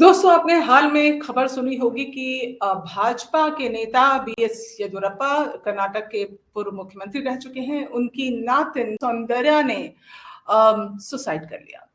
दोस्तों, आपने हाल में खबर सुनी होगी कि भाजपा के नेता बीएस येदियुरप्पा कर्नाटक के पूर्व मुख्यमंत्री रह चुके हैं। उनकी नातिन सौंदर्या ने सुसाइड कर लिया।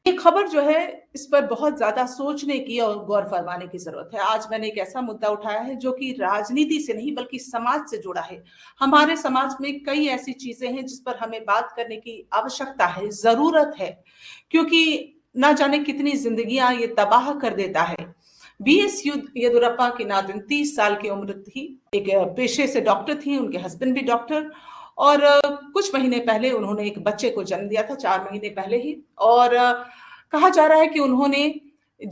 ये खबर जो है, इस पर बहुत ज़्यादा सोचने की और गौर फरमाने की ज़रूरत है। आज मैंने एक ऐसा मुद्दा उठाया है जो कि राजनीति से नहीं बल्कि समाज से जुड़ा है। हमारे समाज में कई ऐसी चीज़ें हैं जिस पर हमें बात करने की आवश्यकता है, ज़रूरत है, क्योंकि ना जाने कितनी ज़िंदगियाँ ये तबाह कर देता है। बीएस येदियुरप्पा की नातिन 30 साल की उम्र थी, एक पेशे से डॉक्टर थी, उनके हस्बैंड भी डॉक्टर और कुछ महीने पहले उन्होंने एक बच्चे को जन्म दिया था, 4 महीने पहले ही और कहा जा रहा है कि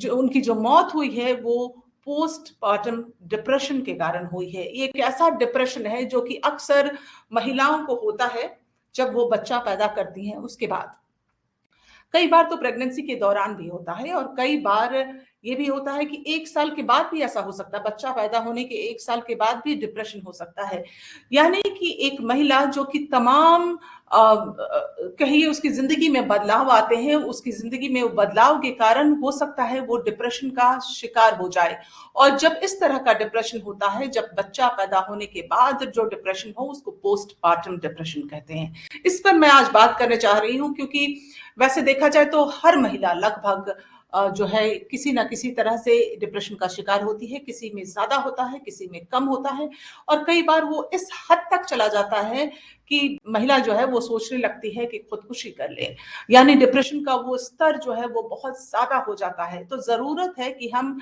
उनकी जो मौत हुई है वो पोस्टपार्टम डिप्रेशन के कारण हुई है। ये एक ऐसा डिप्रेशन है जो कि अक्सर महिलाओं को होता है जब वो बच्चा पैदा करती हैं उसके बाद। कई बार तो प्रेगनेंसी के दौरान भी होता है और कई बार ये भी होता है कि 1 साल के बाद भी ऐसा हो सकता है, बच्चा पैदा होने के 1 साल के बाद भी डिप्रेशन हो सकता है। यानी कि एक महिला जो कि तमाम कहिए उसकी ज़िंदगी में बदलाव आते हैं, उसकी ज़िंदगी में वो बदलाव के कारण हो सकता है वो डिप्रेशन का शिकार हो जाए और जब इस तरह का डिप्रेशन होता है, जब बच्चा पैदा होने के बाद जो डिप्रेशन हो उसको पोस्टपार्टम डिप्रेशन कहते हैं। इस पर मैं आज बात करने चाह रही हूँ क्योंकि वैसे देखा जाए तो हर महिला लगभग जो है किसी ना किसी तरह से डिप्रेशन का शिकार होती है, किसी में ज़्यादा होता है, किसी में कम होता है और कई बार वो इस हद तक चला जाता है कि महिला जो है वो सोचने लगती है कि खुदकुशी कर ले। यानी डिप्रेशन का वो स्तर जो है वो बहुत ज़्यादा हो जाता है। तो ज़रूरत है कि हम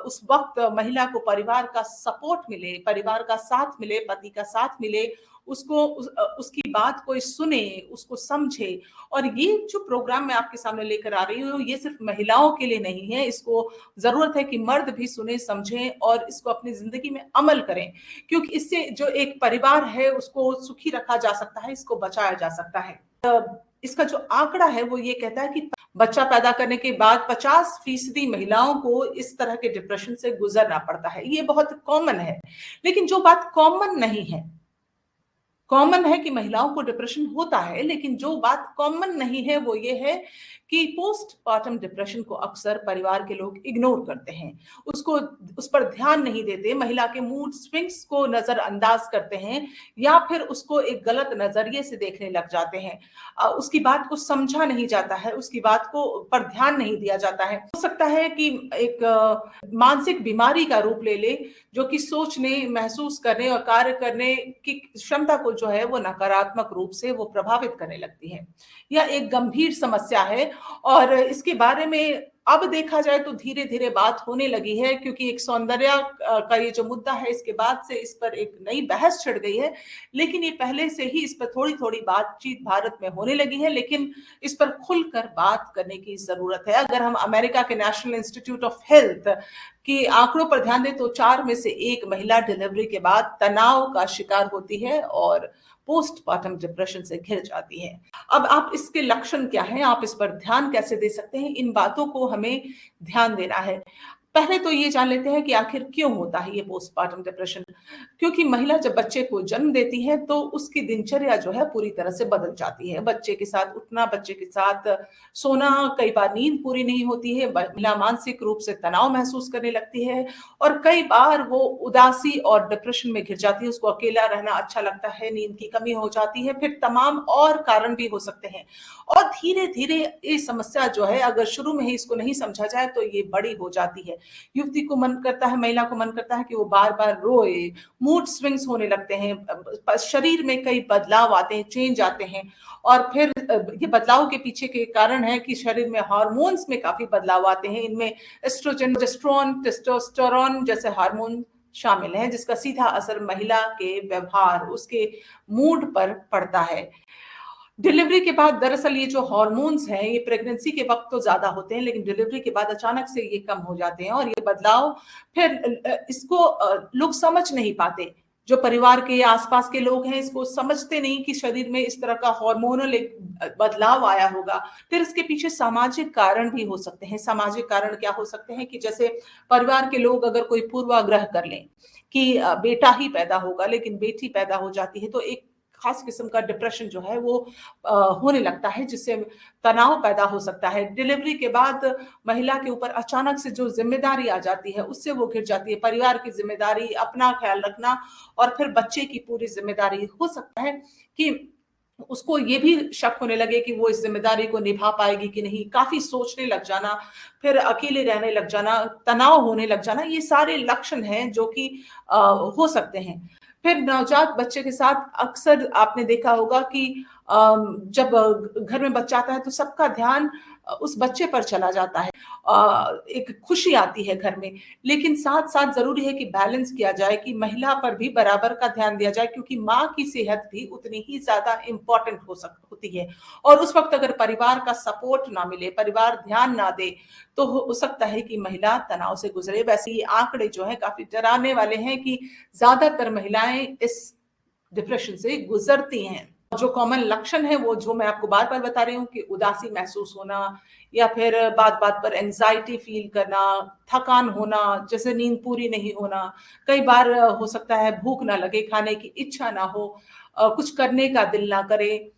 उस वक़्त महिला को परिवार का सपोर्ट मिले, परिवार का साथ मिले, पति का साथ मिले, उसकी बात कोई सुने, उसको समझे और ये जो प्रोग्राम मैं आपके सामने लेकर आ रही हूँ, ये सिर्फ महिलाओं के लिए नहीं है, इसको ज़रूरत है कि मर्द भी सुने, समझें और इसको अपनी ज़िंदगी में अमल करें, क्योंकि इससे जो एक परिवार है, उसको सुखी रखा जा सकता है, इसको बचाया जा सकता है। इसका जो आंकड़ा है, वो ये कहता है कि बच्चा पैदा करने के बाद 50% महिलाओं को इस तरह के डिप्रेशन से गुजरना पड़ता है। ये बहुत कॉमन है, लेकिन जो बात कॉमन है कि महिलाओं को डिप्रेशन होता है, लेकिन जो बात कॉमन नहीं है वो ये है कि पोस्टपार्टम डिप्रेशन को अक्सर परिवार के लोग इग्नोर करते हैं, उसको उस पर ध्यान नहीं देते, महिला के मूड स्विंग्स को नजरअंदाज करते हैं या फिर उसको एक गलत नजरिए से देखने लग जाते हैं। उसकी बात को समझा नहीं जाता है, उसकी बात को पर ध्यान नहीं दिया जाता है। हो सकता है कि एक मानसिक बीमारी का रूप ले ले, जो कि सोचने, महसूस करने और कार्य करने की क्षमता को जो है वो नकारात्मक रूप से वो प्रभावित करने लगती है। यह एक गंभीर समस्या है और इसके बारे में अब देखा जाए तो धीरे-धीरे बात होने लगी है क्योंकि एक सौंदर्या का ये जो मुद्दा है इसके बाद से इस पर एक नई बहस छिड़ गई है। लेकिन ये पहले से ही इस पर थोड़ी-थोड़ी बातचीत भारत में होने लगी है, लेकिन इस पर खुलकर बात करने की ज़रूरत है। अगर हम अमेरिका के नेशनल इंस्टीट्यूट ऑफ हेल्थ के आंकड़ों पर ध्यान दें तो 4 में से 1 महिला डिलीवरी के बाद तनाव का शिकार होती है और पोस्टपार्टम डिप्रेशन से घिर जाती है। अब आप इसके लक्षण क्या हैं? आप इस पर ध्यान कैसे दे सकते हैं? इन बातों को हमें ध्यान देना है। पहले तो ये जान लेते हैं कि आखिर क्यों होता है ये पोस्टपार्टम डिप्रेशन? क्योंकि महिला जब बच्चे को जन्म देती है तो उसकी दिनचर्या जो है पूरी तरह से बदल जाती है। बच्चे के साथ उठना, बच्चे के साथ सोना, कई बार नींद पूरी नहीं होती है, महिला मानसिक रूप से तनाव महसूस करने लगती है और कई बार वो उदासी और डिप्रेशन में घिर जाती है, उसको अकेला रहना अच्छा लगता है, नींद की कमी हो जाती है, फिर तमाम और कारण भी हो सकते हैं। और धीरे-धीरे ये समस्या जो है अगर शुरू में ही इसको नहीं समझा जाए तो ये बड़ी हो जाती है। युवती को मन करता है, महिला को मन करता है कि वो बार-बार रोए, मूड स्विंग्स होने लगते हैं, शरीर में कई बदलाव आते हैं, चेंज आते हैं और फिर ये बदलाव के पीछे के कारण है कि शरीर में हार्मोन्स में काफ़ी बदलाव आते हैं। इनमें एस्ट्रोजन, प्रोजेस्टेरोन, टेस्टोस्टेरोन जैसे हार्मोन शामिल हैं, जिसका सीधा असर महिला के व्यवहार, उसके मूड पर पड़ता है। डिलीवरी के बाद दरअसल ये जो हार्मोन्स हैं, ये प्रेगनेंसी के वक़्त तो ज़्यादा होते हैं, लेकिन डिलीवरी के बाद अचानक से ये कम हो जाते हैं और ये बदलाव फिर इसको लोग समझ नहीं पाते। जो परिवार के या आस-पास के लोग हैं, इसको समझते नहीं कि शरीर में इस तरह का हार्मोनल एक बदलाव आया होगा। फिर इसके पीछे सामाजिक कारण भी हो सकते हैं। सामाजिक कारण क्या हो सकते हैं कि जैसे परिवार के लोग अगर कोई पूर्वाग्रह कर लें कि बेटा ही पैदा होगा, लेकिन बेटी पैदा हो जाती है, तो एक खास किस्म का डिप्रेशन जो है वो होने लगता है, जिससे तनाव पैदा हो सकता है। डिलीवरी के बाद महिला के ऊपर अचानक से जो ज़िम्मेदारी आ जाती है, उससे वो घिर जाती है। परिवार की ज़िम्मेदारी, अपना ख़्याल रखना और फिर बच्चे की पूरी ज़िम्मेदारी। हो सकता है कि उसको ये भी शक होने लगे कि वो इस ज़िम्मेदारी को निभा पाएगी कि नहीं, काफ़ी सोचने लग जाना, फिर अकेले रहने लग जाना, तनाव होने लग जाना, ये सारे लक्षण हैं जो कि हो सकते हैं। फिर नवजात बच्चे के साथ अक्सर आपने देखा होगा कि जब घर में बच्चा आता है तो सबका ध्यान उस बच्चे पर चला जाता है। एक खुशी आती है घर में, लेकिन साथ-साथ ज़रूरी है कि बैलेंस किया जाए कि महिला पर भी बराबर का ध्यान दिया जाए, क्योंकि माँ की सेहत भी उतनी ही ज़्यादा इम्पोर्टेंट होती है। और उस वक़्त अगर परिवार का सपोर्ट ना मिले, परिवार ध्यान ना दे, तो हो सकता है कि महिला तनाव से गुज़रे। वैसे ये आंकड़े जो हैं काफ़ी डराने वाले हैं कि ज़्यादातर महिलाएँ इस डिप्रेशन से गुज़रती हैं। जो कॉमन लक्षण हैं वो जो मैं आपको बार-बार बता रही हूँ कि उदासी महसूस होना या फिर बात-बात पर एंग्ज़ायटी फ़ील करना, थकान होना, जैसे नींद पूरी नहीं होना, कई बार हो सकता है भूख ना लगे, खाने की इच्छा ना हो, कुछ करने का दिल ना करे।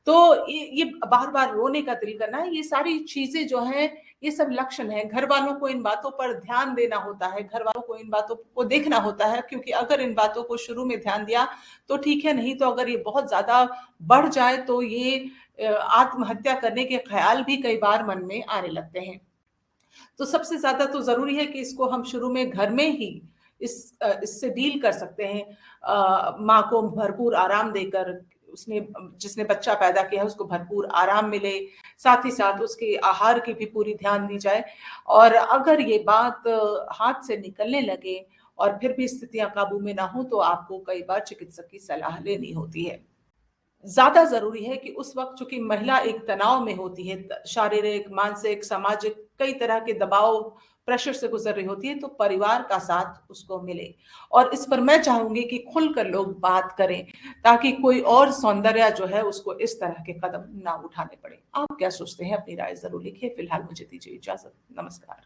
तो ये बार-बार रोने का दिल करना, ये सारी चीज़ें जो हैं, ये सब लक्षण हैं। घरवालों को इन बातों पर ध्यान देना होता है, घरवालों को इन बातों को देखना होता है, क्योंकि अगर इन बातों को शुरू में ध्यान दिया, तो ठीक है, नहीं तो अगर ये बहुत ज़्यादा बढ़ जाए, तो ये आत्महत्या करने के ख़्याल भी कई बार मन में आने लगते हैं। तो सबसे ज़्यादा तो ज़रूरी है कि इसको हम शुरू में घर में ही इससे डील कर सकते हैं। माँ को भरपूर आराम देकर, उसने जिसने बच्चा पैदा किया है उसको भरपूर आराम मिले, साथ ही साथ उसके आहार की भी पूरी ध्यान दी जाए। और अगर ये बात हाथ से निकलने लगे और फिर भी स्थितियाँ काबू में ना हो, तो आपको कई बार चिकित्सक की सलाह लेनी होती है। ज़्यादा ज़रूरी है कि उस वक़्त चूँकि महिला एक तनाव में होती है, शारीरिक, मानसिक, सामाजिक कई तरह के दबाव, प्रेशर से गुज़र रही होती है, तो परिवार का साथ उसको मिले। और इस पर मैं चाहूँगी कि खुलकर लोग बात करें, ताकि कोई और सौंदर्य जो है उसको इस तरह के कदम ना उठाने पड़े। आप क्या सोचते हैं? अपनी राय ज़रूर लिखिए। फिलहाल मुझे दीजिए इजाज़त। नमस्कार।